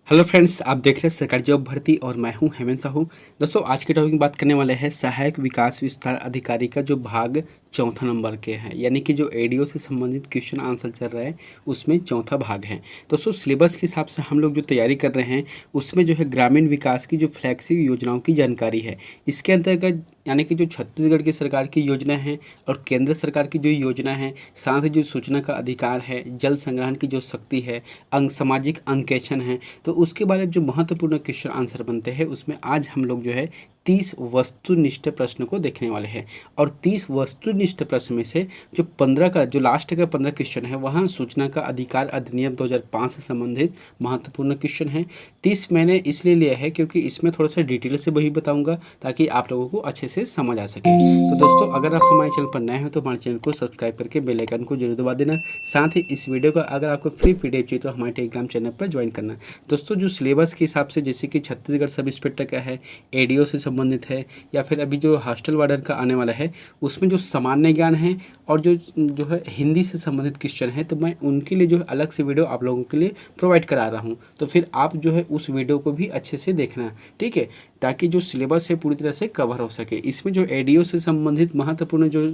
Hello friends, आप देख रहे हैं सरकारी जॉब भर्ती और मैं हूं हेमंत साहू। दोस्तों, आज के टॉपिक में बात करने वाले हैं सहायक विकास विस्तार अधिकारी का जो भाग चौथा नंबर के हैं, यानी कि जो एडीओ से संबंधित क्वेश्चन आंसर चल रहा है उसमें चौथा भाग है। दोस्तों, सिलेबस के हिसाब से हम लोग जो तैयारी कर रहे हैं उसमें जो है ग्रामीण विकास की जो फ्लैगशिप योजनाओं की जानकारी है। इसके अंतर्गत यानी कि जो छत्तीसगढ़ की सरकार की योजना है और केंद्र सरकार की जो योजना है, साथ ही जो सूचना का अधिकार है, जल संग्रहण की जो शक्ति है, सामाजिक अंकेक्षण है, तो उसके बारे में जो महत्वपूर्ण क्वेश्चन आंसर बनते हैं उसमें आज हम लोग जो है 30 वस्तुनिष्ठ प्रश्न को देखने वाले हैं। और 30 वस्तुनिष्ठ प्रश्न में से जो 15 का जो लास्ट का 15 क्वेश्चन है वहाँ सूचना का अधिकार अधिनियम 2005 से संबंधित महत्वपूर्ण क्वेश्चन है। 30 मैंने इसलिए लिया है क्योंकि इसमें थोड़ा सा डिटेल से वही बताऊंगा ताकि आप लोगों को अच्छे से समझ आ सके। तो दोस्तों, अगर आप हमारे चैनल पर नए हैं तो हमारे चैनल को सब्सक्राइब करके बेल आइकन को जरूर दबा देना। साथ ही इस वीडियो का अगर आपको फ्री पीडीएफ चाहिए तो हमारे टेलीग्राम चैनल पर ज्वाइन करना। दोस्तों, जो सिलेबस के हिसाब से जैसे कि छत्तीसगढ़ सब इंस्पेक्टर का है, एडीओ से संबंधित है, या फिर अभी जो हॉस्टल वार्डन का आने वाला है उसमें जो सामान्य ज्ञान है और जो है हिंदी से संबंधित क्वेश्चन है, तो मैं उनके लिए जो है अलग से वीडियो आप लोगों के लिए प्रोवाइड करा रहा हूँ। तो फिर आप जो है उस वीडियो को भी अच्छे से देखना, ठीक है, ताकि जो सिलेबस है पूरी तरह से कवर हो सके। इसमें जो एडीओ से संबंधित महत्वपूर्ण जो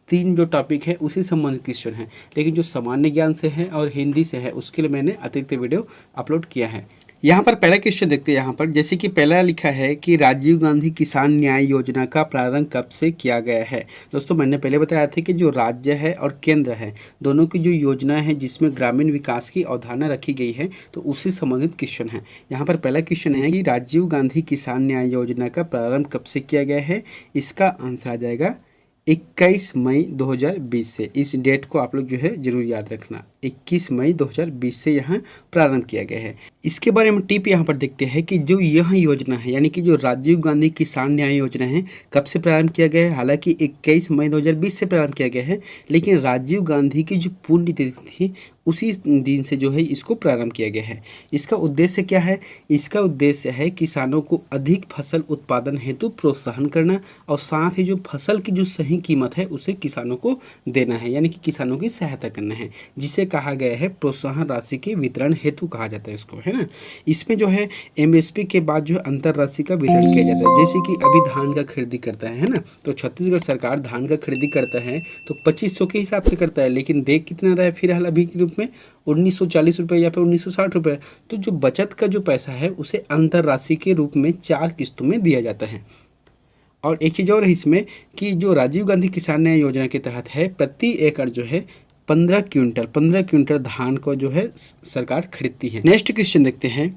3 जो टॉपिक है उसी संबंधित क्वेश्चन है, लेकिन जो सामान्य ज्ञान से है और हिंदी से है उसके लिए मैंने अतिरिक्त वीडियो अपलोड किया है। यहाँ पर पहला क्वेश्चन देखते हैं। यहाँ पर जैसे कि पहला लिखा है कि राजीव गांधी किसान न्याय योजना का प्रारंभ कब से किया गया है। दोस्तों, मैंने पहले बताया था कि जो राज्य है और केंद्र है दोनों की जो योजना है जिसमें ग्रामीण विकास की अवधारणा रखी गई है, तो उसी संबंधित क्वेश्चन है। यहाँ पर पहला क्वेश्चन है कि राजीव गांधी किसान न्याय योजना का प्रारंभ कब से किया गया है। इसका आंसर आ जाएगा 21 मई 2020 से। इस डेट को आप लोग जो है जरूर याद रखना, 21 मई 2020 से यहाँ प्रारंभ किया गया है। इसके बारे में टिप यहाँ पर देखते हैं कि जो यह योजना है यानी कि जो राजीव गांधी किसान न्याय योजना है कब से प्रारंभ किया गया है। हालांकि 21 मई 2020 से प्रारंभ किया गया है, लेकिन राजीव गांधी की जो पुण्यतिथि थी उसी दिन से जो है इसको प्रारंभ किया गया है। इसका उद्देश्य क्या है? इसका उद्देश्य है किसानों को अधिक फसल उत्पादन हेतु प्रोत्साहन करना और साथ ही जो फसल की जो सही कीमत है उसे किसानों को देना है, यानी कि किसानों की सहायता करना है, जिसे कहा गया है प्रोत्साहन राशि के वितरण हेतु कहा जाता है इसको, है ना। इसमें जो है एमएसपी के बाद जो है अंतर राशि का वितरण किया जाता है। जैसे कि अभी धान का खरीदी करता है ना, तो छत्तीसगढ़ सरकार धान का खरीदी करता है तो 2500 के हिसाब से करता है, लेकिन देख कितना रहा है फिलहाल अभी के रूप में 1940 रुपये या फिर 1960 रुपये। तो जो बचत का जो पैसा है उसे अंतर राशि के रूप में 4 किस्तों में दिया जाता है। और एक चीज़ और है इसमें कि जो राजीव गांधी किसान न्याय योजना के तहत है प्रति एकड़ जो है 15 क्विंटल धान को जो है सरकार खरीदती है। नेक्स्ट क्वेश्चन देखते हैं।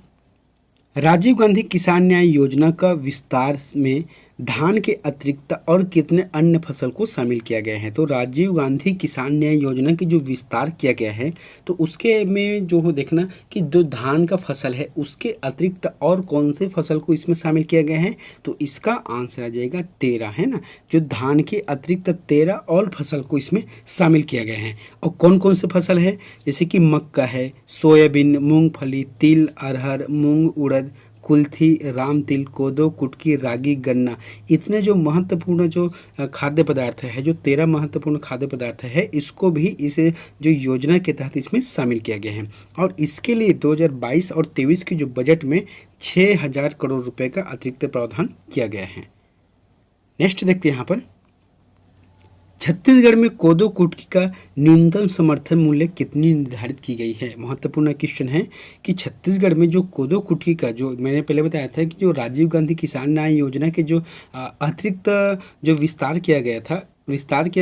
राजीव गांधी किसान न्याय योजना का विस्तार में धान के अतिरिक्त और कितने अन्य फसल को शामिल किया गया है। तो राजीव गांधी किसान न्याय योजना की जो विस्तार किया गया है तो उसके में जो हो देखना कि जो धान का फसल है उसके अतिरिक्त और कौन से फसल को इसमें शामिल किया गया है। तो इसका आंसर आ जाएगा 13, है ना। जो धान के अतिरिक्त 13 और फसल को इसमें शामिल किया गया है। और कौन कौन से फसल है? जैसे कि मक्का है, सोयाबीन, मूंगफली, तिल, अरहर, मूंग, उड़द, कुल्थी, राम तिल, कोदो, कुटकी, रागी, गन्ना। इतने जो महत्वपूर्ण जो खाद्य पदार्थ है, जो 13 महत्वपूर्ण खाद्य पदार्थ है, इसको भी इस जो योजना के तहत इसमें शामिल किया गया है। और इसके लिए 2022 और 23 की जो बजट में 6000 करोड़ रुपए का अतिरिक्त प्रावधान किया गया है। नेक्स्ट देखते हैं यहाँ पर छत्तीसगढ़ में कोदो कुटकी का न्यूनतम समर्थन मूल्य कितनी निर्धारित की गई है। महत्वपूर्ण क्वेश्चन है कि छत्तीसगढ़ में जो कोदो कुटकी का जो मैंने पहले बताया था कि जो राजीव गांधी किसान न्याय योजना के जो अतिरिक्त जो विस्तार किया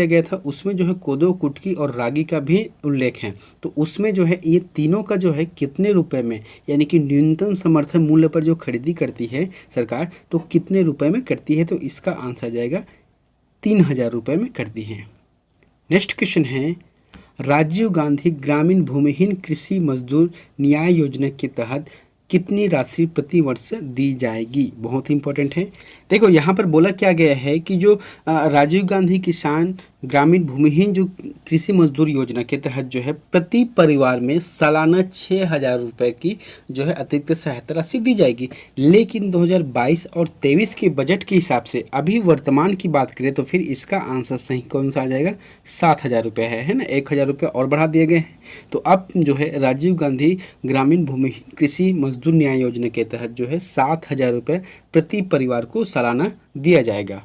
गया था उसमें जो है कोदो कुटकी और रागी का भी उल्लेख है। तो उसमें जो है ये तीनों का जो है कितने रुपए में, यानी कि न्यूनतम समर्थन मूल्य पर जो खरीदी करती है सरकार, तो कितने रुपए में करती है। तो इसका आंसर आ जाएगा 3000 रुपये में करती हैं। नेक्स्ट क्वेश्चन है राजीव गांधी ग्रामीण भूमिहीन कृषि मजदूर न्याय योजना के तहत कितनी राशि प्रति वर्ष दी जाएगी। बहुत ही इंपॉर्टेंट है। देखो यहाँ पर बोला क्या गया है कि जो राजीव गांधी किसान ग्रामीण भूमिहीन जो कृषि मजदूर योजना के तहत जो है प्रति परिवार में सालाना 6,000 रुपये की जो है अतिरिक्त सहायता राशि दी जाएगी। लेकिन 2022 और 23 के बजट के हिसाब से अभी वर्तमान की बात करें तो फिर इसका आंसर सही कौन सा आ जाएगा, 7,000 रुपये है ना, 1,000 रुपये और बढ़ा दिए गए हैं। तो अब जो है राजीव गांधी ग्रामीण भूमिहीन कृषि मजदूर न्याय योजना के तहत जो है 7,000 रुपये प्रति परिवार को सालाना दिया जाएगा।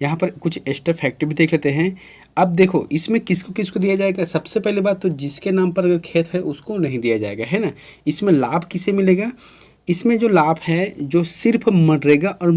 यहाँ पर कुछ एक्स्ट्रा फैक्ट भी देख लेते हैं। अब देखो इसमें किसको किसको दिया जाएगा। सबसे पहले बात तो जिसके नाम पर अगर खेत है उसको नहीं दिया जाएगा, है ना। इसमें लाभ किसे मिलेगा, इसमें जो लाभ है जो सिर्फ मनरेगा और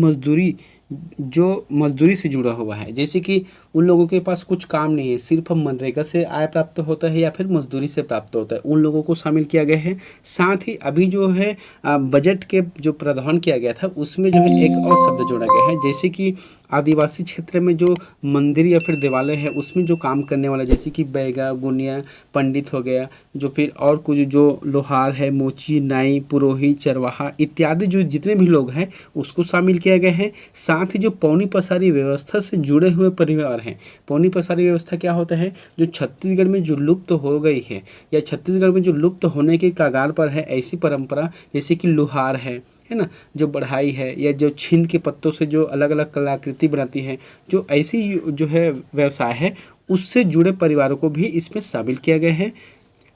मजदूरी से जुड़ा हुआ है, जैसे कि उन लोगों के पास कुछ काम नहीं है, सिर्फ मनरेगा से आय प्राप्त होता है या फिर मजदूरी से प्राप्त होता है, उन लोगों को शामिल किया गया है। साथ ही अभी जो है बजट के जो प्रावधान किया गया था उसमें जो है एक और शब्द जोड़ा गया है, जैसे कि आदिवासी क्षेत्र में जो मंदिर या फिर देवालय है उसमें जो काम करने वाला, जैसे कि बैगा, गुनिया, पंडित हो गया, जो फिर और कुछ जो लोहार है, मोची, नाई, पुरोहित, चरवाहा इत्यादि जो जितने भी लोग हैं उसको शामिल किया गया है। साथ ही जो पौनी पसारी व्यवस्था से जुड़े हुए परिवार हैं, पौनी पसारी व्यवस्था क्या होता है, जो छत्तीसगढ़ में जो लुप्त हो गई है या छत्तीसगढ़ में जो लुप्त होने के कगार पर है, ऐसी परंपरा जैसे कि लोहार है ना, जो बढ़ाई है या जो छींद के पत्तों से जो अलग अलग कलाकृति बनाती है, जो ऐसी जो है व्यवसाय है उससे जुड़े परिवारों को भी इसमें शामिल किया गया है।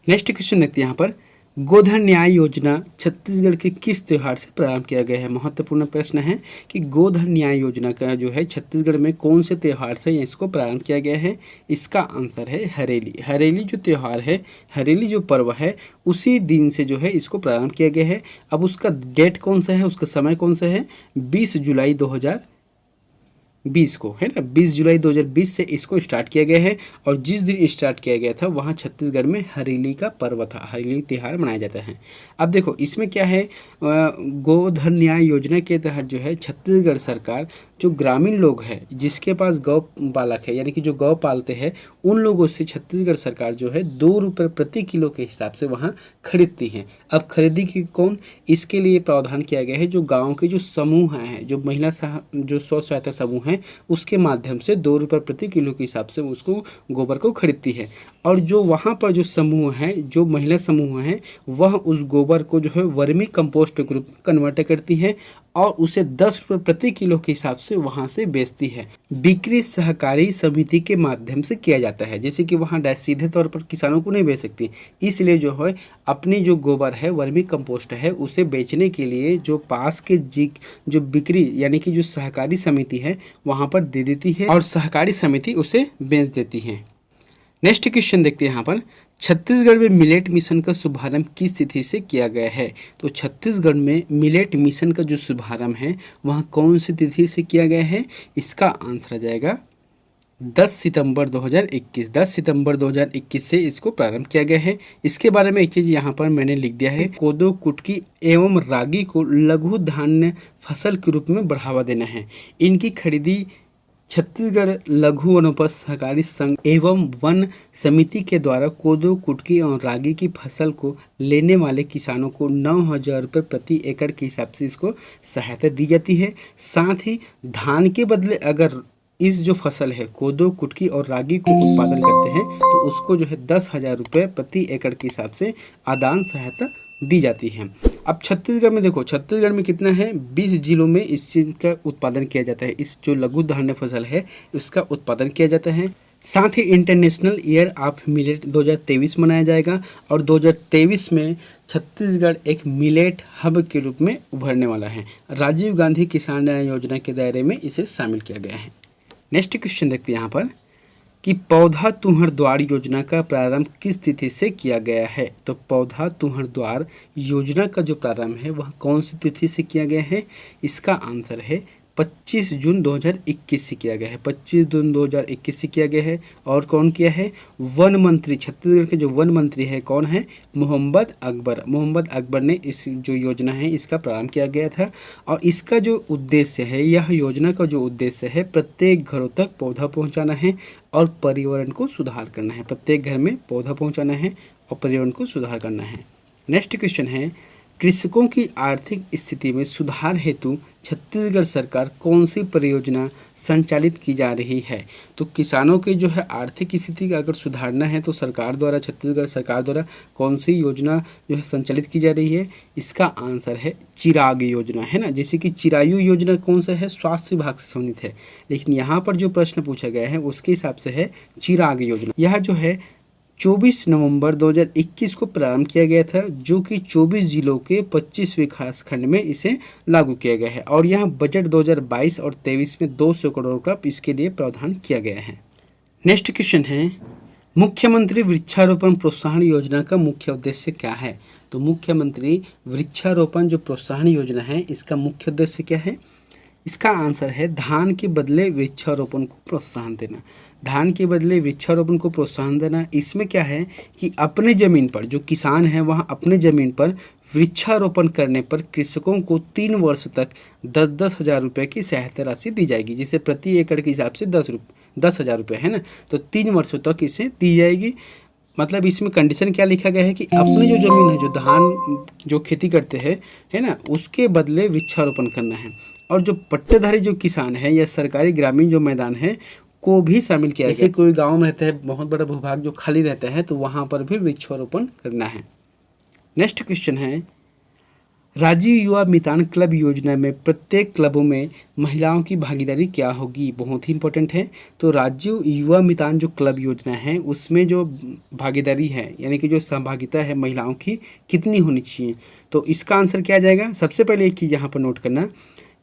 नेक्स्ट क्वेश्चन देखते हैं यहाँ पर, गोधन न्याय योजना छत्तीसगढ़ के किस त्यौहार से प्रारंभ किया गया है। महत्वपूर्ण प्रश्न है कि गोधन न्याय योजना का जो है छत्तीसगढ़ में कौन से त्यौहार से इसको प्रारंभ किया गया है। इसका आंसर है हरेली। हरेली जो त्यौहार है, हरेली जो पर्व है उसी दिन से जो है इसको प्रारंभ किया गया है। अब उसका डेट कौन सा है, उसका समय कौन सा है, 20 जुलाई 2020 को, है ना, 20 जुलाई 2020 से इसको स्टार्ट किया गया है। और जिस दिन स्टार्ट किया गया था वहाँ छत्तीसगढ़ में हरेली का पर्व था, हरेली त्यौहार मनाया जाता है। अब देखो इसमें क्या है, गोधन न्याय योजना के तहत जो है छत्तीसगढ़ सरकार जो ग्रामीण लोग हैं जिसके पास गौ बालक है यानी कि जो गौ पालते हैं उन लोगों से छत्तीसगढ़ सरकार जो है 2 रुपये प्रति किलो के हिसाब से वहाँ खरीदती हैं। अब खरीदी की कौन, इसके लिए प्रावधान किया गया है, जो गाँव के जो समूह हैं, जो महिला जो स्व सहायता समूह हैं उसके माध्यम से 2 रुपये प्रति किलो के हिसाब से उसको गोबर को खरीदती है। और जो वहाँ पर जो समूह है, जो महिला समूह हैं, वह उस गोबर को जो है वर्मी कंपोस्ट के रूप में कन्वर्ट करती है और उसे 10 रुपये प्रति किलो के हिसाब से वहाँ से बेचती है। बिक्री सहकारी समिति के माध्यम से किया जाता है, जैसे कि वहाँ सीधे तौर पर किसानों को नहीं बेच सकती, इसलिए जो है अपनी जो गोबर है वर्मी कंपोस्ट है उसे बेचने के लिए जो पास के जो बिक्री यानी कि जो सहकारी समिति है वहाँ पर दे देती है और सहकारी समिति उसे बेच देती है। नेक्स्ट क्वेश्चन देखते हैं यहाँ पर, छत्तीसगढ़ में मिलेट मिशन का शुभारंभ किस तिथि से किया गया है। तो छत्तीसगढ़ में मिलेट मिशन का जो शुभारंभ है वह कौन सी तिथि से किया गया है। इसका आंसर आ जाएगा 10 सितंबर 2021। 10 सितंबर 2021 से इसको प्रारंभ किया गया है। इसके बारे में एक चीज़ यहाँ पर मैंने लिख दिया है, कोदो, कुटकी एवं रागी को लघु धान्य फसल के रूप में बढ़ावा देना है। इनकी खरीदी छत्तीसगढ़ लघु वनोपज सहकारी संघ एवं वन समिति के द्वारा कोदो, कुटकी और रागी की फसल को लेने वाले किसानों को 9,000 रुपये प्रति एकड़ के हिसाब से इसको सहायता दी जाती है। साथ ही धान के बदले अगर इस जो फसल है कोदो, कुटकी और रागी को उत्पादन करते हैं तो उसको जो है 10,000 रुपये प्रति एकड़ के हिसाब से आदान सहायता दी जाती है। अब छत्तीसगढ़ में देखो, छत्तीसगढ़ में कितना है, 20 जिलों में इस चीज़ का उत्पादन किया जाता है, इस जो लघु धान्य फसल है उसका उत्पादन किया जाता है। साथ ही इंटरनेशनल ईयर ऑफ मिलेट 2023 मनाया जाएगा और 2023 में छत्तीसगढ़ एक मिलेट हब के रूप में उभरने वाला है। राजीव गांधी किसान न्याय योजना के दायरे में इसे शामिल किया गया है। नेक्स्ट क्वेश्चन देखते हैं यहाँ पर कि पौधा तुहर द्वार योजना का प्रारंभ किस तिथि से किया गया है। तो पौधा तुहर द्वार योजना का जो प्रारंभ है वह कौन सी तिथि से किया गया है। इसका आंसर है 25 जून 2021 से किया गया है। 25 जून 2021 से किया गया है। और कौन किया है, वन मंत्री, छत्तीसगढ़ के जो वन मंत्री है कौन है, मोहम्मद अकबर। मोहम्मद अकबर ने इस जो योजना है इसका प्रारंभ किया गया था। और इसका जो उद्देश्य है, यह योजना का जो उद्देश्य है प्रत्येक घरों तक पौधा पहुंचाना है और पर्यावरण को सुधार करना है। प्रत्येक घर में पौधा पहुंचाना है और पर्यावरण को सुधार करना है। नेक्स्ट क्वेश्चन है, कृषकों की आर्थिक स्थिति में सुधार हेतु छत्तीसगढ़ सरकार कौन सी परियोजना संचालित की जा रही है? तो किसानों की जो है आर्थिक स्थिति का अगर सुधारना है तो सरकार द्वारा, छत्तीसगढ़ सरकार द्वारा कौन सी योजना जो है संचालित की जा रही है? इसका आंसर है चिराग योजना, है ना। जैसे कि चिरायु योजना कौन सा है? स्वास्थ्य विभाग से संबंधित है, लेकिन यहाँ पर जो प्रश्न पूछा गया है उसके हिसाब से है चिराग योजना। यह जो है 24 नवंबर 2021 को प्रारंभ किया गया था, जो कि 24 जिलों के 25 विकास खंड में इसे लागू किया गया है और यहाँ बजट 2022 और 23 में 200 करोड़ का इसके लिए प्रावधान किया गया है। नेक्स्ट क्वेश्चन है, मुख्यमंत्री वृक्षारोपण प्रोत्साहन योजना का मुख्य उद्देश्य क्या है? तो मुख्यमंत्री वृक्षारोपण जो प्रोत्साहन योजना है इसका मुख्य उद्देश्य क्या है? इसका आंसर है धान के बदले वृक्षारोपण को प्रोत्साहन देना। धान के बदले वृक्षारोपण को प्रोत्साहन देना, इसमें क्या है कि अपने ज़मीन पर जो किसान है वहाँ अपने ज़मीन पर वृक्षारोपण करने पर कृषकों को 3 वर्ष तक 10-10 हज़ार रुपये की सहायता राशि दी जाएगी, जिसे प्रति एकड़ के हिसाब से 10 हज़ार रुपये, है ना। तो 3 वर्षों तक इसे दी जाएगी। मतलब इसमें कंडीशन क्या लिखा गया है कि अपनी जो ज़मीन है, जो धान जो खेती करते हैं, है ना, उसके बदले वृक्षारोपण करना है। और जो पट्टेधारी जो किसान है या सरकारी ग्रामीण जो मैदान है को भी शामिल किया गया। जैसे कोई गांव में रहता है, बहुत बड़ा भूभाग जो खाली रहता है, तो वहां पर भी वृक्षारोपण करना है। नेक्स्ट क्वेश्चन है, राज्य युवा मितान क्लब योजना में प्रत्येक क्लबों में महिलाओं की भागीदारी क्या होगी? बहुत ही इंपॉर्टेंट है। तो राज्य युवा मितान जो क्लब योजना है उसमें जो भागीदारी है यानी कि जो सहभागिता है महिलाओं की कितनी होनी चाहिए? तो इसका आंसर क्या आ जाएगा? सबसे पहले एक चीज़ यहाँ पर नोट करना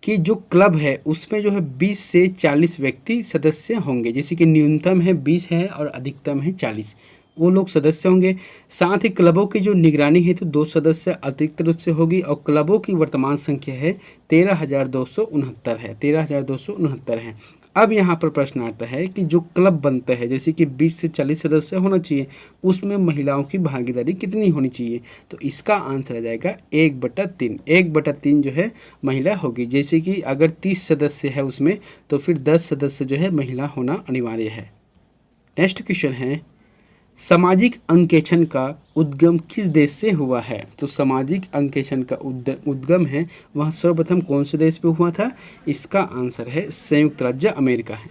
कि जो क्लब है उसमें जो है 20 से 40 व्यक्ति सदस्य होंगे। जैसे कि न्यूनतम है 20 है और अधिकतम है 40, वो लोग सदस्य होंगे। साथ ही क्लबों की जो निगरानी है तो 2 सदस्य अतिरिक्त रूप से होगी और क्लबों की वर्तमान संख्या है 13,269 है, 13,269 है। अब यहाँ पर प्रश्न आता है कि जो क्लब बनता है जैसे कि 20 से 40 सदस्य होना चाहिए, उसमें महिलाओं की भागीदारी कितनी होनी चाहिए? तो इसका आंसर आ जाएगा 1/3। 1/3 जो है महिला होगी। जैसे कि अगर 30 सदस्य है उसमें तो फिर 10 सदस्य जो है महिला होना अनिवार्य है। नेक्स्ट क्वेश्चन है, सामाजिक अंकेक्षण का उद्गम किस देश से हुआ है? तो सामाजिक अंकेक्षण का उद्गम है वह सर्वप्रथम कौन से देश पे हुआ था? इसका आंसर है संयुक्त राज्य अमेरिका है।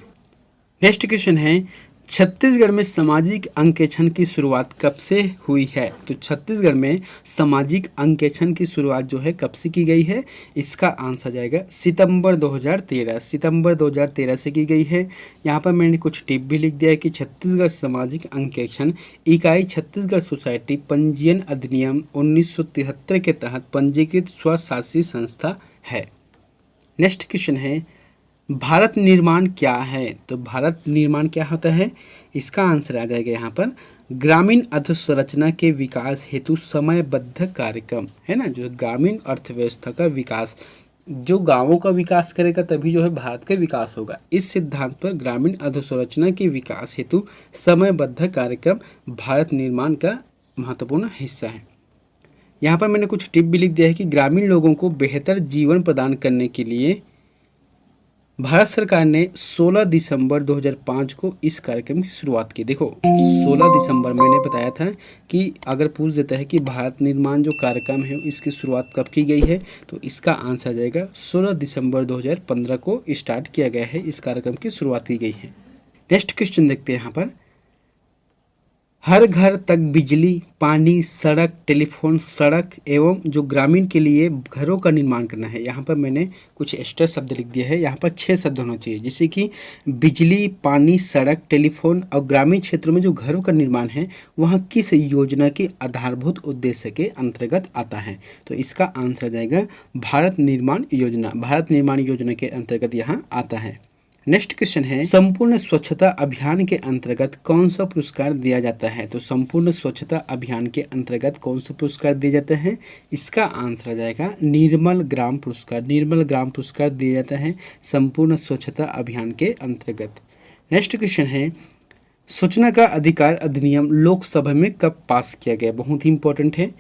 नेक्स्ट क्वेश्चन है, छत्तीसगढ़ में सामाजिक अंकेक्षण की शुरुआत कब से हुई है? तो छत्तीसगढ़ में सामाजिक अंकेक्षण की शुरुआत जो है कब से की गई है? इसका आंसर जाएगा सितंबर 2013। सितंबर 2013 से की गई है। यहाँ पर मैंने कुछ टिप भी लिख दिया है कि छत्तीसगढ़ सामाजिक अंकेक्षण इकाई छत्तीसगढ़ सोसाइटी पंजीयन अधिनियम 1973 के तहत पंजीकृत स्वशासी संस्था है। नेक्स्ट क्वेश्चन है, भारत निर्माण क्या है? तो भारत निर्माण क्या होता है? इसका आंसर आ जाएगा यहाँ पर ग्रामीण अधोसंरचना के विकास हेतु समयबद्ध कार्यक्रम, है ना। जो ग्रामीण अर्थव्यवस्था का विकास, जो गांवों का विकास करेगा तभी जो है भारत का विकास होगा। इस सिद्धांत पर ग्रामीण अधोसंरचना के विकास हेतु समयबद्ध कार्यक्रम भारत निर्माण का महत्वपूर्ण हिस्सा है। यहाँ पर मैंने कुछ टिप भी लिख दिया है कि ग्रामीण लोगों को बेहतर जीवन प्रदान करने के लिए भारत सरकार ने 16 दिसंबर 2005 को इस कार्यक्रम की शुरुआत की। देखो 16 दिसंबर मैंने बताया था कि अगर पूछ देता है कि भारत निर्माण जो कार्यक्रम है इसकी शुरुआत कब की गई है, तो इसका आंसर आ जाएगा 16 दिसंबर 2015 को स्टार्ट किया गया है, इस कार्यक्रम की शुरुआत की गई है। नेक्स्ट क्वेश्चन देखते हैं यहाँ पर, हर घर तक बिजली, पानी, सड़क, टेलीफोन, सड़क एवं जो ग्रामीण के लिए घरों का निर्माण करना है। यहाँ पर मैंने कुछ एक्स्ट्रा शब्द लिख दिए हैं। यहाँ पर 6 शब्द होना चाहिए, जैसे कि बिजली, पानी, सड़क, टेलीफोन और ग्रामीण क्षेत्रों में जो घरों का निर्माण है वह किस योजना के आधारभूत उद्देश्य के अंतर्गत आता है? तो इसका आंसर आ जाएगा भारत निर्माण योजना। भारत निर्माण योजना के अंतर्गत यहाँ आता है। नेक्स्ट क्वेश्चन है, संपूर्ण स्वच्छता अभियान के अंतर्गत कौन सा पुरस्कार दिया जाता है? तो संपूर्ण स्वच्छता अभियान के अंतर्गत कौन सा पुरस्कार दिया जाता है? इसका आंसर आ जाएगा निर्मल ग्राम पुरस्कार। निर्मल ग्राम पुरस्कार दिया जाता है संपूर्ण स्वच्छता अभियान के अंतर्गत। नेक्स्ट क्वेश्चन है, सूचना का अधिकार अधिनियम लोकसभा में कब पास किया गया? बहुत ही इंपॉर्टेंट है।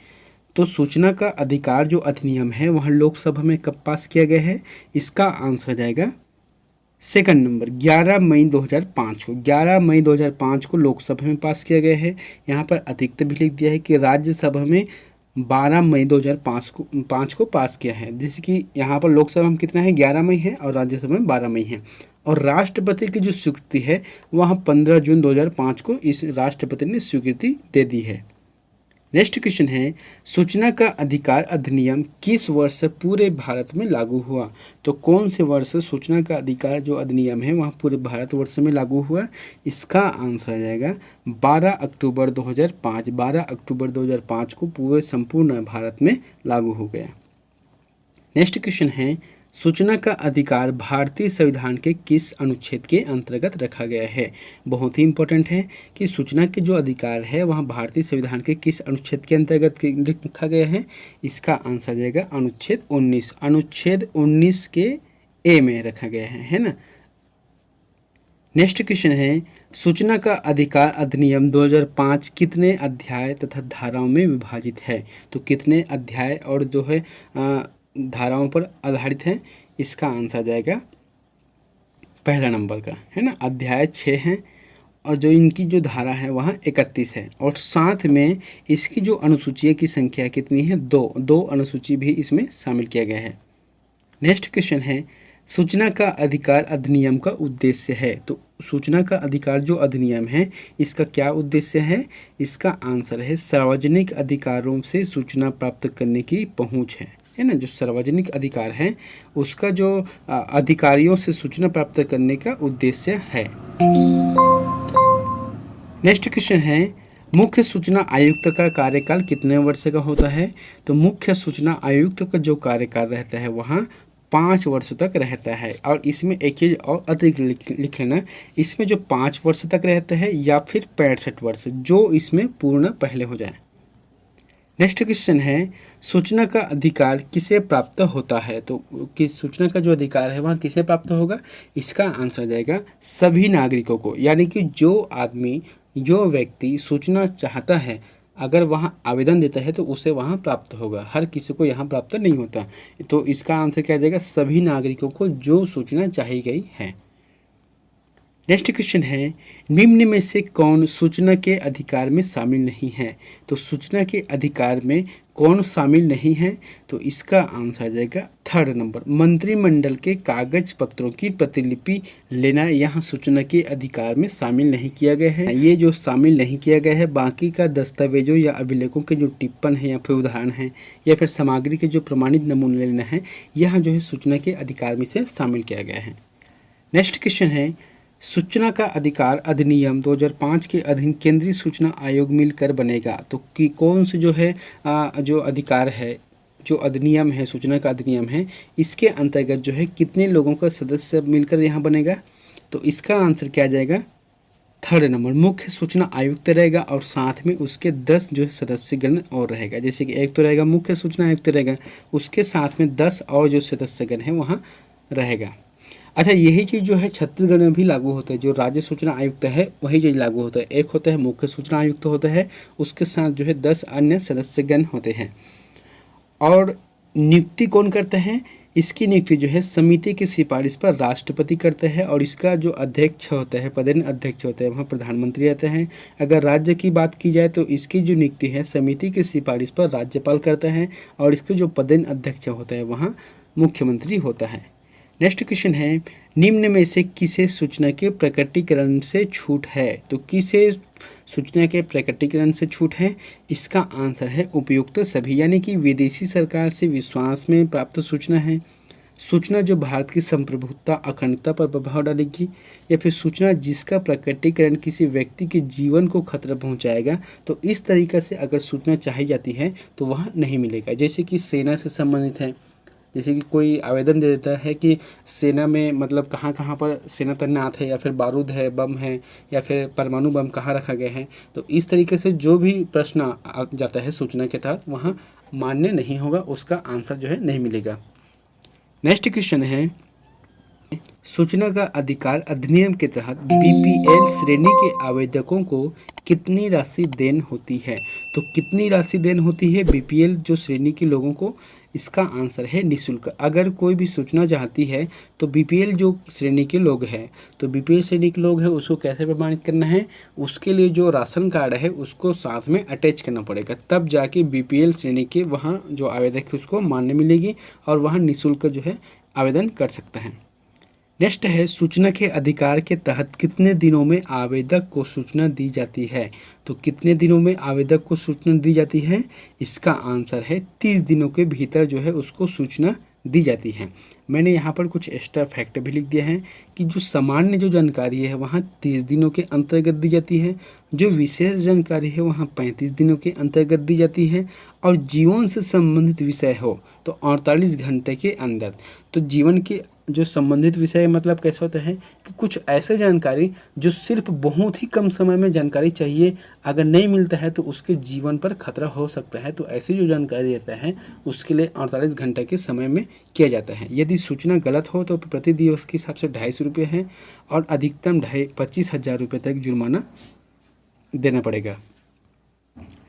तो सूचना का अधिकार जो अधिनियम है वह लोकसभा में कब पास किया गया है? इसका आंसर आ जाएगा सेकंड नंबर 11 मई 2005 को। 11 मई 2005 को लोकसभा में पास किया गया है। यहाँ पर अतिरिक्त भी लिख दिया है कि राज्यसभा में 12 मई 2005 को पास किया है। जैसे कि यहाँ पर लोकसभा में कितना है, 11 मई है और राज्यसभा में 12 मई है। और राष्ट्रपति की जो स्वीकृति है वह 15 जून 2005 को इस राष्ट्रपति ने स्वीकृति दे दी है। नेक्स्ट क्वेश्चन है, सूचना का अधिकार अधिनियम किस वर्ष से पूरे भारत में लागू हुआ? तो कौन से वर्ष सूचना का अधिकार जो अधिनियम है वह पूरे भारतवर्ष में लागू हुआ? इसका आंसर आ जाएगा 12 अक्टूबर 2005। 12 अक्टूबर 2005 को पूरे संपूर्ण भारत में लागू हो गया। नेक्स्ट क्वेश्चन है, सूचना का अधिकार भारतीय संविधान के किस अनुच्छेद के अंतर्गत रखा गया है? बहुत ही इंपॉर्टेंट है कि सूचना के जो अधिकार है वह भारतीय संविधान के किस अनुच्छेद के अंतर्गत रखा गया है? इसका आंसर आ जाएगा अनुच्छेद 19। अनुच्छेद 19 के ए में रखा गया है ना। नेक्स्ट क्वेश्चन है, सूचना का अधिकार अधिनियम 2005 कितने अध्याय तथा धाराओं में विभाजित है? तो कितने अध्याय और जो है धाराओं पर आधारित है? इसका आंसर आ जाएगा पहला नंबर का, है ना। अध्याय 6 हैं और जो इनकी जो धारा है वह 31 है और साथ में इसकी जो अनुसूचियों की संख्या कितनी है? 2 अनुसूची भी इसमें शामिल किया गया है। नेक्स्ट क्वेश्चन है, सूचना का अधिकार अधिनियम का उद्देश्य है? तो सूचना का अधिकार जो अधिनियम है इसका क्या उद्देश्य है? इसका आंसर है सार्वजनिक अधिकारों से सूचना प्राप्त करने की पहुंच है ना। जो सार्वजनिक अधिकार है उसका जो अधिकारियों से सूचना प्राप्त करने का उद्देश्य है। नेक्स्ट क्वेश्चन है, मुख्य सूचना आयुक्त का कार्यकाल कितने वर्ष का होता है? तो मुख्य सूचना आयुक्त का जो कार्यकाल रहता है वहाँ 5 वर्ष तक रहता है। और इसमें एक चीज़ और अतिरिक्त लिख लेना, इसमें जो 5 वर्ष तक रहता है या फिर 65 वर्ष, जो इसमें पूर्ण पहले हो जाए। नेक्स्ट क्वेश्चन है, सूचना का अधिकार किसे प्राप्त होता है? तो किस सूचना का जो अधिकार है वह किसे प्राप्त होगा? इसका आंसर आ जाएगा सभी नागरिकों को। यानी कि जो आदमी, जो व्यक्ति सूचना चाहता है अगर वहाँ आवेदन देता है तो उसे वहाँ प्राप्त होगा, हर किसी को यहाँ प्राप्त नहीं होता। तो इसका आंसर क्या आ जाएगा? सभी नागरिकों को जो सूचना चाहिए गई है। नेक्स्ट क्वेश्चन है, निम्न में से कौन सूचना के अधिकार में शामिल नहीं है? तो सूचना के अधिकार में कौन शामिल नहीं है? तो इसका आंसर आ जाएगा थर्ड नंबर, मंत्रिमंडल के कागज पत्रों की प्रतिलिपि लेना यहाँ सूचना के अधिकार में शामिल नहीं किया गया है। ये जो शामिल नहीं किया गया है, बाकी का दस्तावेजों या अभिलेखों के जो टिप्पण है या फिर उदाहरण है या फिर सामग्री के जो प्रमाणित नमूने लेना है, यहाँ जो है सूचना के अधिकार में से शामिल किया गया है। नेक्स्ट क्वेश्चन है, सूचना का अधिकार अधिनियम 2005 के अधीन केंद्रीय सूचना आयोग मिलकर बनेगा। तो कि कौन से जो है जो अधिकार है, जो अधिनियम है, सूचना का अधिनियम है, इसके अंतर्गत जो है कितने लोगों का सदस्य मिलकर यहाँ बनेगा? तो इसका आंसर क्या आ जाएगा? थर्ड नंबर, मुख्य सूचना आयुक्त रहेगा और साथ में उसके 10 जो है सदस्यगण और रहेगा। जैसे कि एक तो रहेगा मुख्य सूचना आयुक्त रहेगा, उसके साथ में 10 और जो सदस्यगण है वहाँ रहेगा। अच्छा, यही चीज़ जो है छत्तीसगढ़ में भी लागू होता है। जो राज्य सूचना आयुक्त है वही चीज़ लागू होता है। एक होता है मुख्य सूचना आयुक्त होता है, उसके साथ जो है 10 अन्य सदस्यगण होते हैं। और नियुक्ति कौन करता है? इसकी नियुक्ति जो है समिति की सिफारिश पर राष्ट्रपति करता है और इसका जो अध्यक्ष होता है, पदेन अध्यक्ष होता है, वहाँ प्रधानमंत्री रहते हैं। अगर राज्य की बात की जाए तो इसकी जो नियुक्ति है समिति की सिफारिश पर राज्यपाल करता है और इसके जो पदेन अध्यक्ष होता है वहाँ मुख्यमंत्री होता है। नेक्स्ट क्वेश्चन है, निम्न में से किसे सूचना के प्रकटीकरण से छूट है? तो किसे सूचना के प्रकटीकरण से छूट है? इसका आंसर है उपयुक्त सभी। यानी कि विदेशी सरकार से विश्वास में प्राप्त सूचना है, सूचना जो भारत की संप्रभुता अखंडता पर प्रभाव डालेगी, या फिर सूचना जिसका प्रकटीकरण किसी व्यक्ति के जीवन को खतरा पहुंचाएगा। तो इस तरीके से अगर सूचना चाहिए जाती है तो वह नहीं मिलेगा। जैसे कि सेना से संबंधित है, जैसे कि कोई आवेदन दे देता है कि सेना में मतलब कहाँ कहाँ पर सेना तैनात है, या फिर बारूद है, बम है, या फिर परमाणु बम कहाँ रखा गया है। तो इस तरीके से जो भी प्रश्न आ जाता है सूचना के तहत वहाँ मान्य नहीं होगा, उसका आंसर जो है नहीं मिलेगा। नेक्स्ट क्वेश्चन है, सूचना का अधिकार अधिनियम के तहत बीपीएल श्रेणी के आवेदकों को कितनी राशि देन होती है? तो कितनी राशि देन होती है बीपीएल जो श्रेणी के लोगों को? इसका आंसर है निःशुल्क। अगर कोई भी सूचना चाहती है तो बीपीएल जो श्रेणी के लोग हैं, तो बीपीएल श्रेणी के लोग हैं उसको कैसे प्रमाणित करना है? उसके लिए जो राशन कार्ड है उसको साथ में अटैच करना पड़ेगा, तब जाके बीपीएल श्रेणी के वहाँ जो आवेदक है उसको मान्य मिलेगी और वहाँ निःशुल्क जो है आवेदन कर सकता है। नेक्स्ट है, सूचना के अधिकार के तहत कितने दिनों में आवेदक को सूचना दी जाती है? तो कितने दिनों में आवेदक को सूचना दी जाती है? इसका आंसर है 30 दिनों के भीतर जो है उसको सूचना दी जाती है। मैंने यहाँ पर कुछ एक्स्ट्रा फैक्ट भी लिख दिया है कि जो सामान्य जो जानकारी है वहाँ 30 दिनों के अंतर्गत दी जाती है, जो विशेष जानकारी है वहाँ 35 दिनों के अंतर्गत दी जाती है, और जीवन से संबंधित विषय हो तो 48 घंटे के अंदर। तो जीवन के जो संबंधित विषय मतलब कैसे होता है कि कुछ ऐसे जानकारी जो सिर्फ बहुत ही कम समय में जानकारी चाहिए, अगर नहीं मिलता है तो उसके जीवन पर खतरा हो सकता है, तो ऐसी जो जानकारी रहता है उसके लिए 48 घंटे के समय में किया जाता है। यदि सूचना गलत हो तो प्रति दिवस के हिसाब से 250 रुपये है और अधिकतम 25,000 रुपये तक जुर्माना देना पड़ेगा।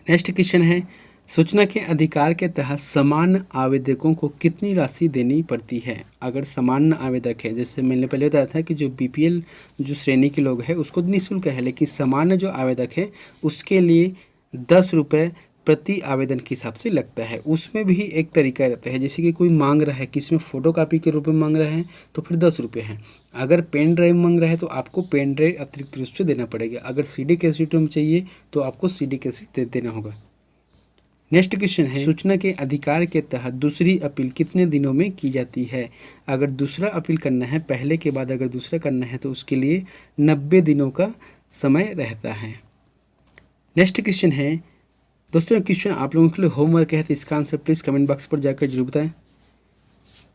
नेक्स्ट क्वेश्चन है, सूचना के अधिकार के तहत सामान्य आवेदकों को कितनी राशि देनी पड़ती है? अगर सामान्य आवेदक है, जैसे मैंने पहले बताया था कि जो बीपीएल जो श्रेणी के लोग हैं उसको निःशुल्क है, लेकिन सामान्य जो आवेदक है उसके लिए 10 रुपये प्रति आवेदन के हिसाब से लगता है। उसमें भी एक तरीका रहता है, जैसे कि कोई मांग रहा है कि इसमें फ़ोटोकॉपी के रूप में मांग रहा है तो फिर 10 रुपये है। अगर पेन ड्राइव मांग रहा है तो आपको पेन ड्राइव अतिरिक्त रूप से देना पड़ेगा। अगर सीडी कैसेट में चाहिए तो आपको सीडी कैसेट देना होगा। नेक्स्ट क्वेश्चन है, सूचना के अधिकार के तहत दूसरी अपील कितने दिनों में की जाती है? अगर दूसरा अपील करना है, पहले के बाद अगर दूसरा करना है तो उसके लिए 90 दिनों का समय रहता है। नेक्स्ट क्वेश्चन है, दोस्तों क्वेश्चन आप लोगों के लिए होमवर्क है, तो इसका आंसर प्लीज़ कमेंट बॉक्स पर जाकर जरूर बताएं।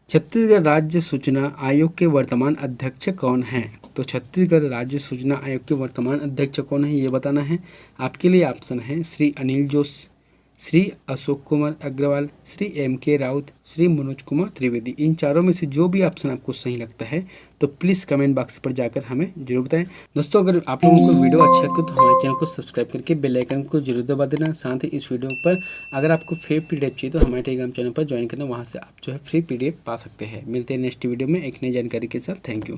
छत्तीसगढ़ राज्य सूचना आयोग के वर्तमान अध्यक्ष कौन हैं? तो छत्तीसगढ़ राज्य सूचना आयोग के वर्तमान अध्यक्ष कौन है ये बताना है। आपके लिए ऑप्शन है श्री अनिल जोश, श्री अशोक कुमार अग्रवाल, श्री एम.के. राउत, श्री मनोज कुमार त्रिवेदी। इन चारों में से जो भी ऑप्शन आपको सही लगता है तो प्लीज़ कमेंट बॉक्स पर जाकर हमें जरूर बताएं। दोस्तों अगर आप लोगों को वीडियो अच्छा लगे तो हमारे चैनल को सब्सक्राइब करके बेल आइकन को जरूर दबा देना। साथ ही इस वीडियो पर अगर आपको फ्री पीडीएफ चाहिए तो हमारे टेलीग्राम चैनल पर ज्वाइन करना, वहाँ से आप जो है फ्री पीडीएफ पा सकते हैं। मिलते हैं नेक्स्ट वीडियो में एक नई जानकारी के साथ। Thank you.